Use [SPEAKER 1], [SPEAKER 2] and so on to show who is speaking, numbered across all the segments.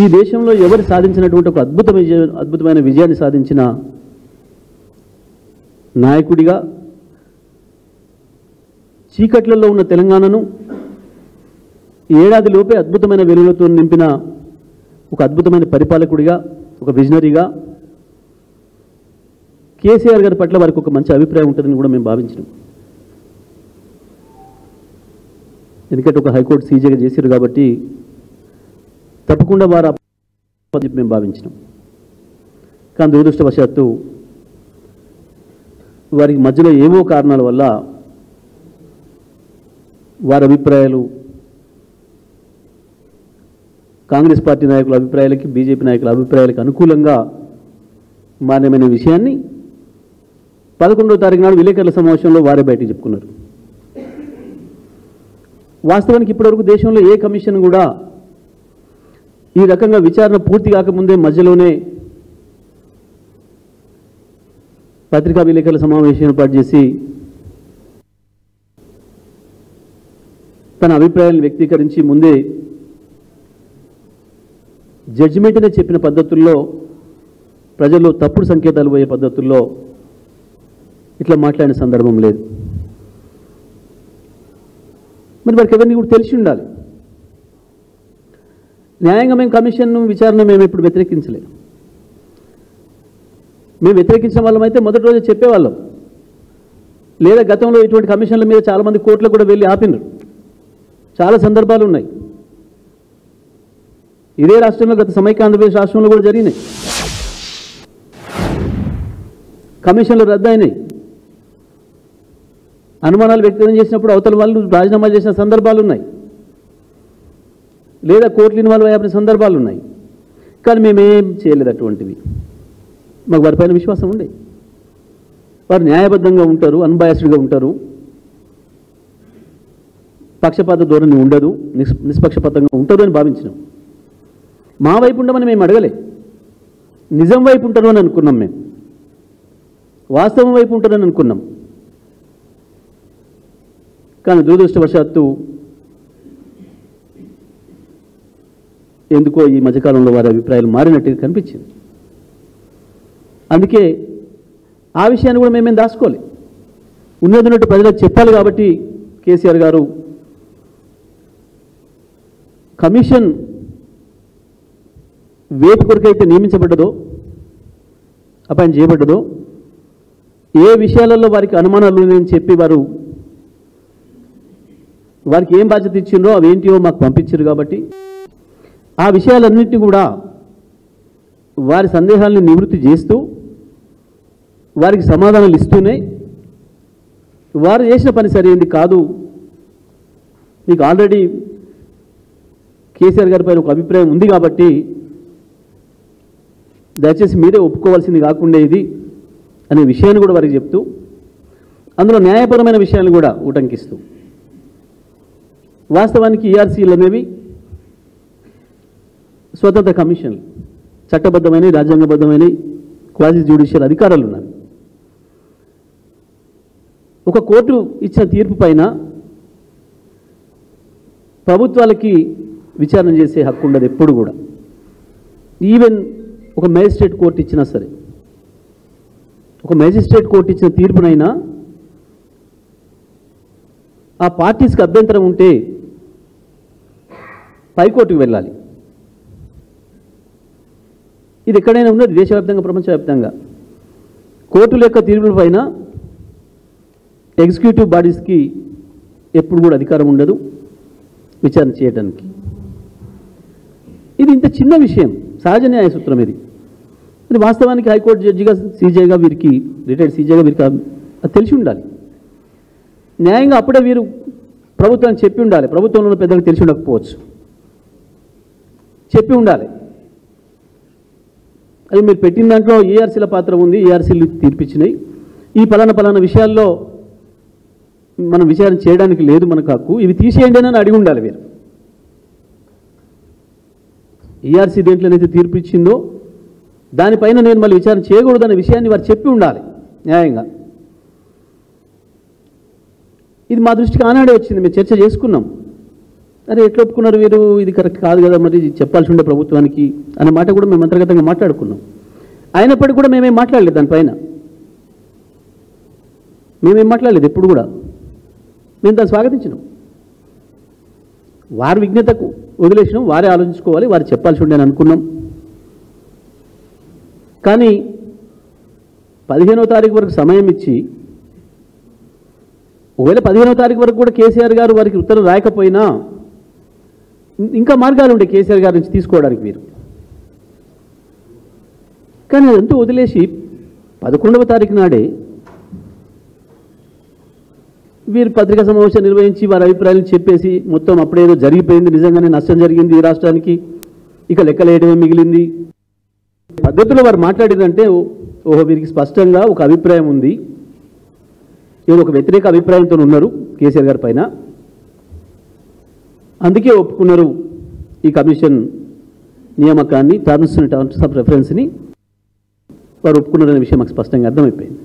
[SPEAKER 1] ఈ దేశంలో ఎవరు సాధించినటువంటి ఒక అద్భుతమైన విజయాన్ని సాధించిన నాయకుడిగా, చీకట్లలో ఉన్న తెలంగాణను ఏడాదిలోపే అద్భుతమైన వెలుగులతో నింపిన ఒక అద్భుతమైన పరిపాలకుడిగా, ఒక విజనరీగా కేసీఆర్ గారి పట్ల వారికి ఒక మంచి అభిప్రాయం ఉంటుందని కూడా మేము భావించినాం. ఎందుకంటే ఒక హైకోర్టు సీజేగా చేశారు కాబట్టి తప్పకుండా వారు మేము భావించినాం. కానీ దురదృష్టవశాత్తు వారికి మధ్యలో ఏవో కారణాల వల్ల వారి అభిప్రాయాలు కాంగ్రెస్ పార్టీ నాయకుల అభిప్రాయాలకి, బీజేపీ నాయకుల అభిప్రాయాలకు అనుకూలంగా మాన్యమైన విషయాన్ని 11వ తారీఖు నాడు విలేకరుల సమావేశంలో వారే బయటకు చెప్పుకున్నారు. వాస్తవానికి ఇప్పటివరకు దేశంలో ఏ కమిషన్ కూడా ఈ రకంగా విచారణ పూర్తి కాకముందే మధ్యలోనే పత్రికా విలేకరుల సమావేశం ఏర్పాటు చేసి తన అభిప్రాయాలను వ్యక్తీకరించి ముందే జడ్జిమెంట్నే చెప్పిన పద్ధతుల్లో, ప్రజల్లో తప్పుడు సంకేతాలు పోయే పద్ధతుల్లో ఇట్లా మాట్లాడిన సందర్భం లేదు. మరి వారికి ఎవరిని కూడా తెలిసి ఉండాలి. న్యాయంగా మేము కమిషన్ను విచారణ మేము ఇప్పుడు వ్యతిరేకించలేదు. మేము వ్యతిరేకించిన వాళ్ళం అయితే మొదటి రోజు చెప్పేవాళ్ళం. లేదా గతంలో ఇటువంటి కమిషన్ల మీద చాలామంది కోర్టులకు కూడా వెళ్ళి ఆపినారు. చాలా సందర్భాలు ఉన్నాయి. ఇదే రాష్ట్రంలో, గత సమైక్య ఆంధ్రప్రదేశ్ రాష్ట్రంలో కూడా జరిగినాయి. కమిషన్లు రద్దయినాయి. అనుమానాలు వ్యక్తం చేసినప్పుడు అవతల వాళ్ళు రాజీనామా చేసిన సందర్భాలు ఉన్నాయి. లేదా కోర్టులు ఇన్వాల్వ్ అయ్యే సందర్భాలు ఉన్నాయి. కానీ మేమేం చేయలేదు అటువంటివి. మాకు వారిపైన విశ్వాసం ఉండే. వారు న్యాయబద్ధంగా ఉంటారు, అన్బయాస్డ్గా ఉంటారు, పక్షపాత ధోరణి ఉండదు, నిష్పక్షపాతంగా ఉంటారు అని భావించినాం. మా వైపు ఉండమని మేము అడగలే. నిజం వైపు ఉంటారు అని అనుకున్నాం. మేము వాస్తవం వైపు ఉంటారని అనుకున్నాం. కానీ దురదృష్టవశాత్తు ఎందుకో ఈ మధ్యకాలంలో వారి అభిప్రాయాలు మారినట్టుగా కనిపించింది. అందుకే ఆ విషయాన్ని కూడా మేమేం దాచుకోలే. ఉన్నట్టు ప్రజలకు చెప్పాలి కాబట్టి కేసీఆర్ గారు కమిషన్ వేటి కొరకైతే నియమించబడ్డదో, అపాయింట్ చేయబడ్డదో, ఏ విషయాలలో వారికి అనుమానాలు ఉన్నాయని చెప్పి వారికి ఏం బాధ్యత ఇచ్చిండ్రో అవేంటియో మాకు పంపించారు. కాబట్టి ఆ విషయాలన్నింటినీ కూడా వారి సందేహాలను నివృత్తి చేస్తూ, వారికి సమాధానాలు ఇస్తూనే వారు చేసిన పని సరైనది కాదు, మీకు ఆల్రెడీ కేసీఆర్ గారిపై ఒక అభిప్రాయం ఉంది కాబట్టి దయచేసి మీరే ఒప్పుకోవాల్సింది కాకుండా ఇది అనే విషయాన్ని కూడా వారికి చెప్తూ, అందులో న్యాయపరమైన విషయాన్ని కూడా ఉటంకిస్తూ, వాస్తవానికి ఈఆర్సీలు అనేవి స్వతంత్ర కమిషన్లు, చట్టబద్ధమైన, రాజ్యాంగబద్ధమైన క్వాజీ జ్యుడిషియల్ అధికారాలు ఉన్నాయి. ఒక కోర్టు ఇచ్చిన తీర్పు పైన ప్రభుత్వాలకి విచారణ చేసే హక్కు ఉండదు ఎప్పుడు కూడా. ఈవెన్ ఒక మేజిస్ట్రేట్ కోర్టు ఇచ్చినా సరే, ఒక మేజిస్ట్రేట్ కోర్టు ఇచ్చిన తీర్పునైనా ఆ పార్టీస్కి అభ్యంతరం ఉంటే పైకోర్టుకు వెళ్ళాలి. ఇది ఎక్కడైనా ఉన్నది, దేశవ్యాప్తంగా, ప్రపంచవ్యాప్తంగా. కోర్టుల యొక్క తీర్పుల పైన ఎగ్జిక్యూటివ్ బాడీస్కి ఎప్పుడు కూడా అధికారం ఉండదు విచారణ చేయడానికి. ఇది ఇంత చిన్న విషయం, సహజ న్యాయ సూత్రం ఇది. మరి వాస్తవానికి హైకోర్టు జడ్జిగా, సీజేగా, వీరికి రిటైర్డ్ సీజేగా వీరికి అది తెలిసి ఉండాలి. న్యాయంగా అప్పుడే వీరు ప్రభుత్వానికి చెప్పి ఉండాలి. ప్రభుత్వంలో ఉన్న పెద్దలకు తెలిసి ఉండకపోవచ్చు, చెప్పి ఉండాలి. అది మీరు పెట్టిన దాంట్లో ఈఆర్సీల పాత్ర ఉంది, ఈఆర్సీలు తీర్పిచ్చినాయి, ఈ పలానా విషయాల్లో మనం విచారణ చేయడానికి లేదు మనకు హక్కు, ఇవి తీసేయండి అని అడిగి ఉండాలి వీరు. ఈఆర్సీ దేంట్లోనైతే తీర్పు ఇచ్చిందో దానిపైన నేను మళ్ళీ విచారణ చేయకూడదనే విషయాన్ని వారు చెప్పి ఉండాలి న్యాయంగా. ఇది మా దృష్టికి ఆనాడే వచ్చింది, మేము చర్చ చేసుకున్నాం. అరే ఎట్లా ఒప్పుకున్నారు వీరు, ఇది కరెక్ట్ కాదు కదా, మరి చెప్పాల్సి ఉండే ప్రభుత్వానికి అనే మాట కూడా మేము అంతర్గతంగా మాట్లాడుకున్నాం. అయినప్పటికీ కూడా మేమేం మాట్లాడలేదు, దానిపైన మేమేం మాట్లాడలేదు ఎప్పుడు కూడా. మేము దాన్ని స్వాగతించినాం. వారి విజ్ఞతకు వదిలేసినాం, వారే ఆలోచించుకోవాలి, వారు చెప్పాల్సి ఉండే అని అనుకున్నాం. కానీ 15వ తారీఖు వరకు సమయం ఇచ్చి, ఒకవేళ 15వ తారీఖు వరకు కూడా కేసీఆర్ గారు వారికి ఉత్తరం రాయకపోయినా ఇంకా మార్గాలు ఉండే కేసీఆర్ గారి నుంచి తీసుకోవడానికి వీరు. కానీ అదంతా వదిలేసి 11వ తారీఖు నాడే వీరు పత్రికా సమావేశం నిర్వహించి వారి అభిప్రాయాలు చెప్పేసి మొత్తం అప్పుడేదో జరిగిపోయింది, నిజంగానే నష్టం జరిగింది ఈ రాష్ట్రానికి, ఇక లెక్కలేయడమే మిగిలింది పద్ధతిలో వారు మాట్లాడిందంటే, ఓహో వీరికి స్పష్టంగా ఒక అభిప్రాయం ఉంది, ఏదో ఒక వ్యతిరేక అభిప్రాయంతో ఉన్నారు కేసీఆర్ గారి పైన, అందుకే ఒప్పుకున్నారు ఈ కమిషన్ నియామకాన్ని, టర్మ్స్ ఆఫ్ రెఫరెన్స్ని వారు ఒప్పుకున్నారనే విషయం మాకు స్పష్టంగా అర్థమైపోయింది.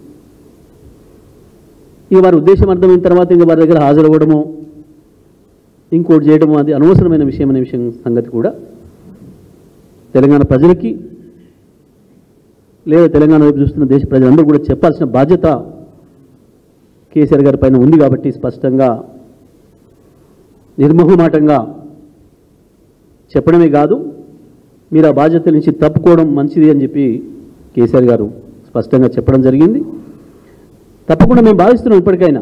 [SPEAKER 1] ఇక వారి ఉద్దేశం అర్థమైన తర్వాత ఇంకా వారి దగ్గర హాజరవ్వడమో ఇంకోటి చేయడమో అది అనవసరమైన విషయం అనే విషయం సంగతి కూడా తెలంగాణ ప్రజలకి లేదా తెలంగాణ వైపు చూస్తున్న దేశ ప్రజలందరూ కూడా చెప్పాల్సిన బాధ్యత కేసీఆర్ గారి పైన ఉంది. కాబట్టి స్పష్టంగా నిర్మోహమాటంగా చెప్పడమే కాదు, మీరు ఆ బాధ్యత నుంచి తప్పుకోవడం మంచిది అని చెప్పి కేసీఆర్ గారు స్పష్టంగా చెప్పడం జరిగింది. తప్పకుండా మేము భావిస్తున్నాం, ఇప్పటికైనా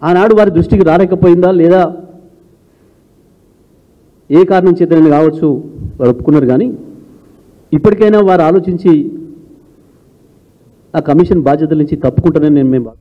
[SPEAKER 1] ఆనాడు వారి దృష్టికి రాలేకపోయిందా లేదా ఏ కారణం చేతనని కావచ్చు వారు ఒప్పుకున్నారు. కానీ ఇప్పటికైనా వారు ఆలోచించి ఆ కమిషన్ బాధ్యతల నుంచి తప్పుకుంటారని మేము